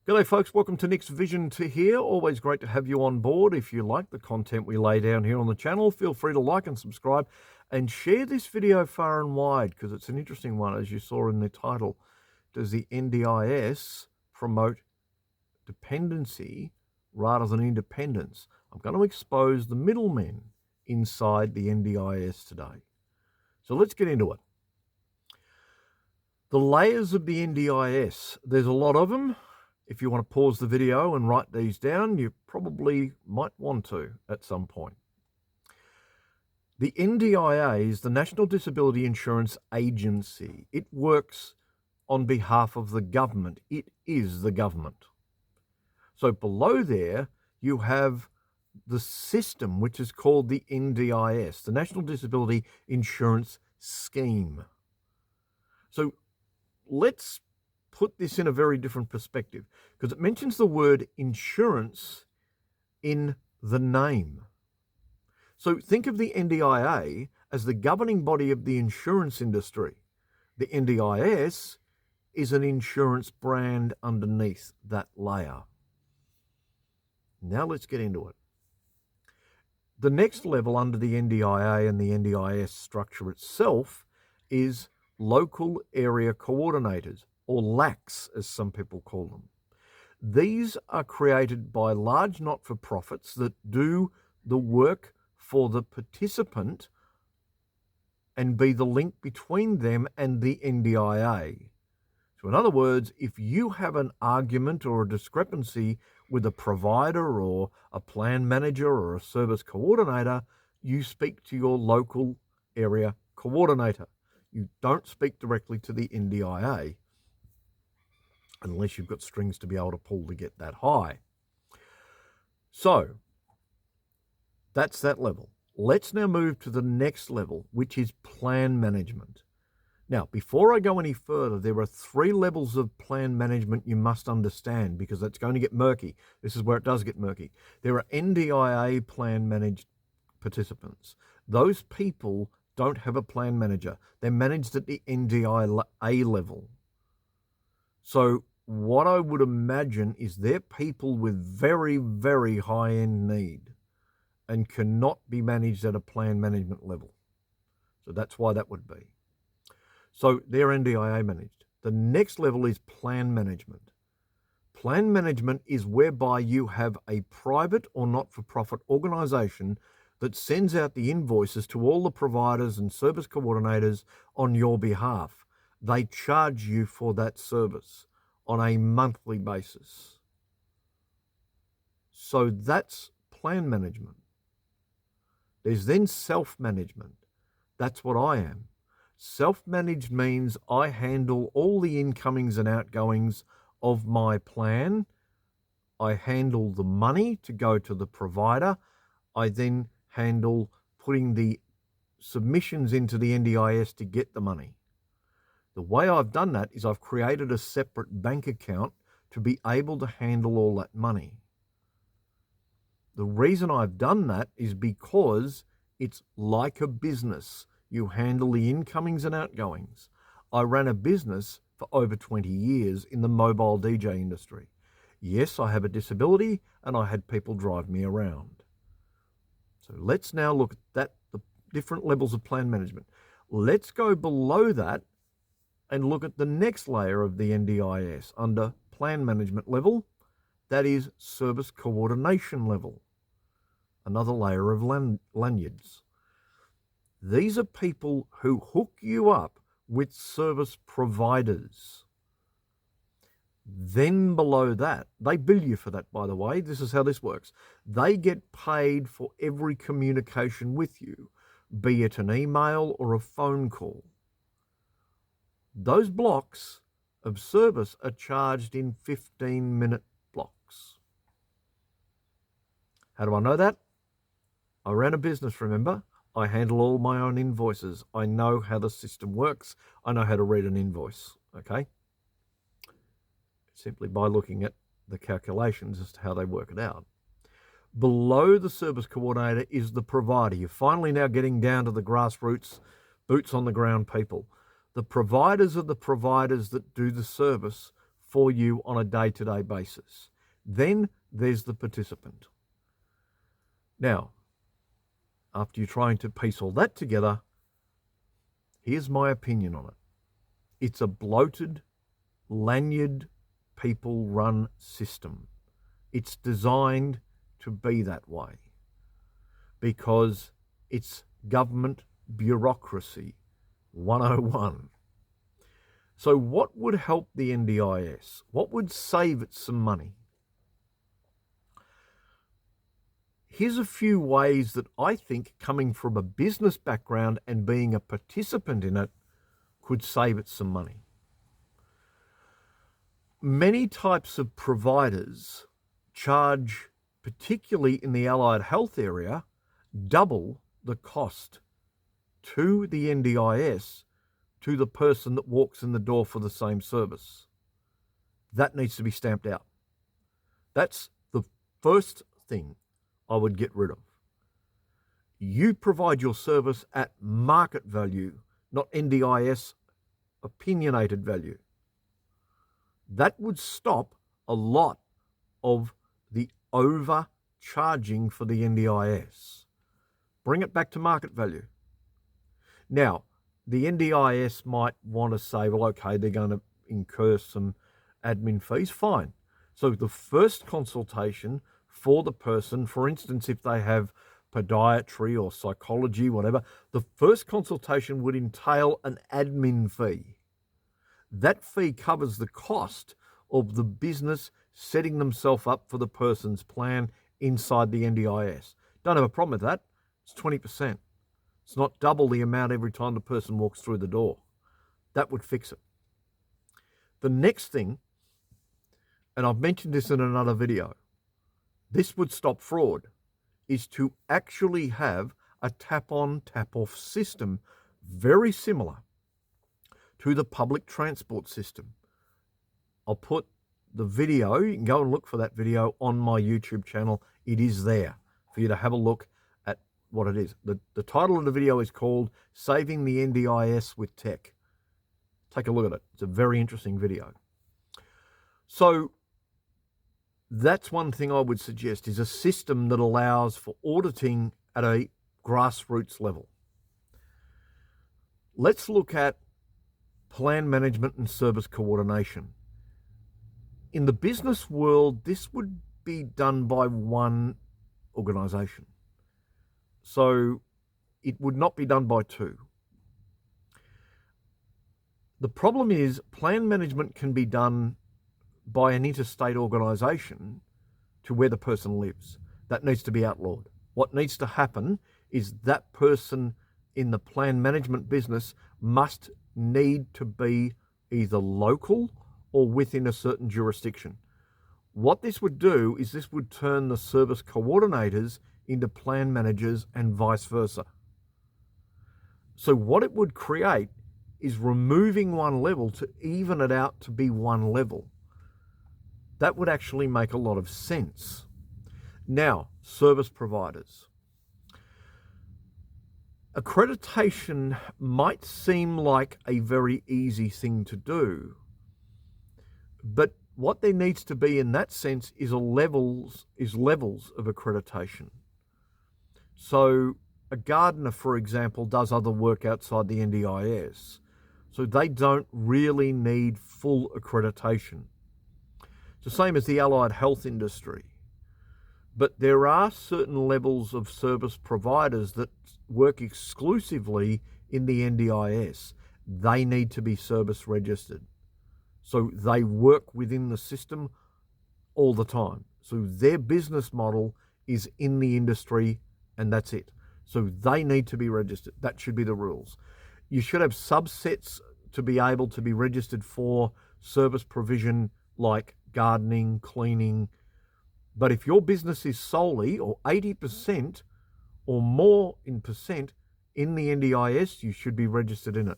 G'day folks, welcome to Nick's Vision to Here. Always great to have you on board. If you like the content we lay down here on the channel, feel free to like and subscribe and share this video far and wide because it's an interesting one, as you saw in the title. Does the NDIS promote dependency rather than independence? I'm going to expose the middlemen inside the NDIS today. So let's get into it. The layers of the NDIS, there's a lot of them. If you want to pause the video and write these down, you probably might want to at some point. The NDIA is the National Disability Insurance Agency. It works on behalf of the government. It is the government. So below there, you have the system, which is called the NDIS, the National Disability Insurance Scheme. So let's put this in a very different perspective because it mentions the word insurance in the name. So think of the NDIA as the governing body of the insurance industry. The NDIS is an insurance brand underneath that layer. Now let's get into it. The next level under the NDIA and the NDIS structure itself is local area coordinators, or LACs, as some people call them. These are created by large not-for-profits that do the work for the participant and be the link between them and the NDIA. So in other words, if you have an argument or a discrepancy with a provider or a plan manager or a service coordinator, you speak to your local area coordinator. You don't speak directly to the NDIA unless you've got strings to be able to pull to get that high. So that's that level. Let's now move to the next level, which is plan management. Now, before I go any further, there are 3 levels of plan management you must understand because that's going to get murky. This is where it does get murky. There are NDIA plan managed participants. Those people don't have a plan manager. They're managed at the NDIA level. So what I would imagine is they're people with very, very high-end need and cannot be managed at a plan management level. So that's why that would be. So they're NDIA managed. The next level is plan management. Plan management is whereby you have a private or not-for-profit organization that sends out the invoices to all the providers and service coordinators on your behalf. They charge you for that service on a monthly basis. So that's plan management. There's then self-management. That's what I am. Self-managed means I handle all the incomings and outgoings of my plan. I handle the money to go to the provider. I then handle putting the submissions into the NDIS to get the money. The way I've done that is I've created a separate bank account to be able to handle all that money. The reason I've done that is because it's like a business. You handle the incomings and outgoings. I ran a business for over 20 years in the mobile DJ industry. Yes, I have a disability and I had people drive me around. So let's now look at that, the different levels of plan management. Let's go below that and look at the next layer of the NDIS under plan management level. That is service coordination level, another layer of lanyards. These are people who hook you up with service providers. Then below that, they bill you for that, by the way. This is how this works. They get paid for every communication with you, be it an email or a phone call. Those blocks of service are charged in 15-minute blocks. How do I know that? I ran a business, remember? I handle all my own invoices. I know how the system works. I know how to read an invoice, okay? Simply by looking at the calculations as to how they work it out. Below the service coordinator is the provider. You're finally now getting down to the grassroots, boots on the ground people. The providers are the providers that do the service for you on a day-to-day basis. Then there's the participant. Now, after you're trying to piece all that together, here's my opinion on it. It's a bloated, lanyard, people-run system. It's designed to be that way because it's government bureaucracy 101. So what would help the NDIS? What would save it some money? Here's a few ways that I think, coming from a business background and being a participant in it, could save it some money. Many types of providers charge, particularly in the allied health area, double the cost to the NDIS to the person that walks in the door for the same service. That needs to be stamped out. That's the first thing I would get rid of. You provide your service at market value, not NDIS opinionated value. That would stop a lot of the overcharging for the NDIS. Bring it back to market value. Now, the NDIS might want to say, well, okay, they're going to incur some admin fees. Fine. So the first consultation for the person, for instance, if they have podiatry or psychology, whatever, the first consultation would entail an admin fee. That fee covers the cost of the business setting themselves up for the person's plan inside the NDIS. Don't have a problem with that. It's 20%. It's not double the amount every time the person walks through the door. That would fix it. The next thing, and I've mentioned this in another video, this would stop fraud, is to actually have a tap-on, tap-off system very similar to the public transport system. I'll put the video, you can go and look for that video on my YouTube channel. It is there for you to have a look at what it is. The title of the video is called Saving the NDIS with Tech. Take a look at it. It's a very interesting video. So that's one thing I would suggest, is a system that allows for auditing at a grassroots level. Let's look at plan management and service coordination. In the business world, this would be done by one organization. So it would not be done by two. The problem is plan management can be done by an interstate organization to where the person lives. That needs to be outlawed. What needs to happen is that person in the plan management business must need to be either local or within a certain jurisdiction. What this would do is this would turn the service coordinators into plan managers and vice versa. So what it would create is removing one level to even it out to be one level. That would actually make a lot of sense. Now, service providers. Accreditation might seem like a very easy thing to do, but what there needs to be in that sense is levels of accreditation. So a gardener, for example, does other work outside the NDIS, so they don't really need full accreditation. It's the same as the allied health industry. But there are certain levels of service providers that work exclusively in the NDIS. They need to be service registered. So they work within the system all the time. So their business model is in the industry and that's it. So they need to be registered. That should be the rules. You should have subsets to be able to be registered for service provision like gardening, cleaning. But if your business is solely or 80% or more in percent in the NDIS, you should be registered in it.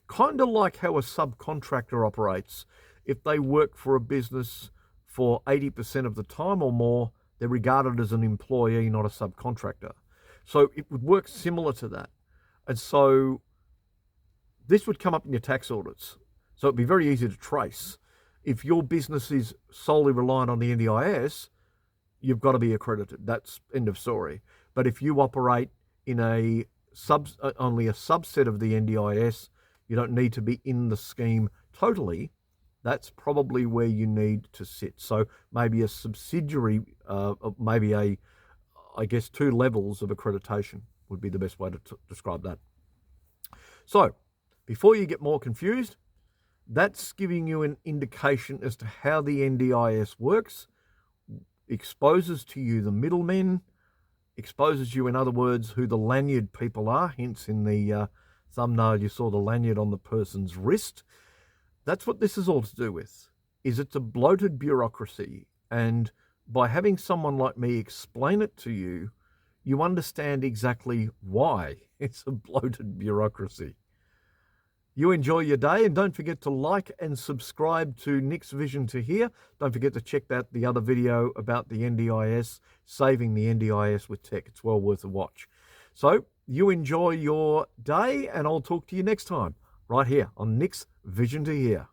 Kind of like how a subcontractor operates. If they work for a business for 80% of the time or more, they're regarded as an employee, not a subcontractor. So it would work similar to that. And so this would come up in your tax audits. So it'd be very easy to trace. If your business is solely reliant on the NDIS, you've got to be accredited. That's end of story. But if you operate in only a subset of the NDIS, you don't need to be in the scheme totally. That's probably where you need to sit. So maybe a subsidiary, maybe I guess 2 levels of accreditation would be the best way to describe that. So before you get more confused, that's giving you an indication as to how the NDIS works, exposes to you the middlemen, exposes you, in other words, who the lanyard people are. Hence in the thumbnail you saw the lanyard on the person's wrist. That's what this is all to do with, is it's a bloated bureaucracy. And by having someone like me explain it to you, you understand exactly why it's a bloated bureaucracy. You enjoy your day, and don't forget to like and subscribe to Nick's Vision to Here. Don't forget to check out the other video about the NDIS, saving the NDIS with tech. It's well worth a watch. So you enjoy your day, and I'll talk to you next time right here on Nick's Vision to Here.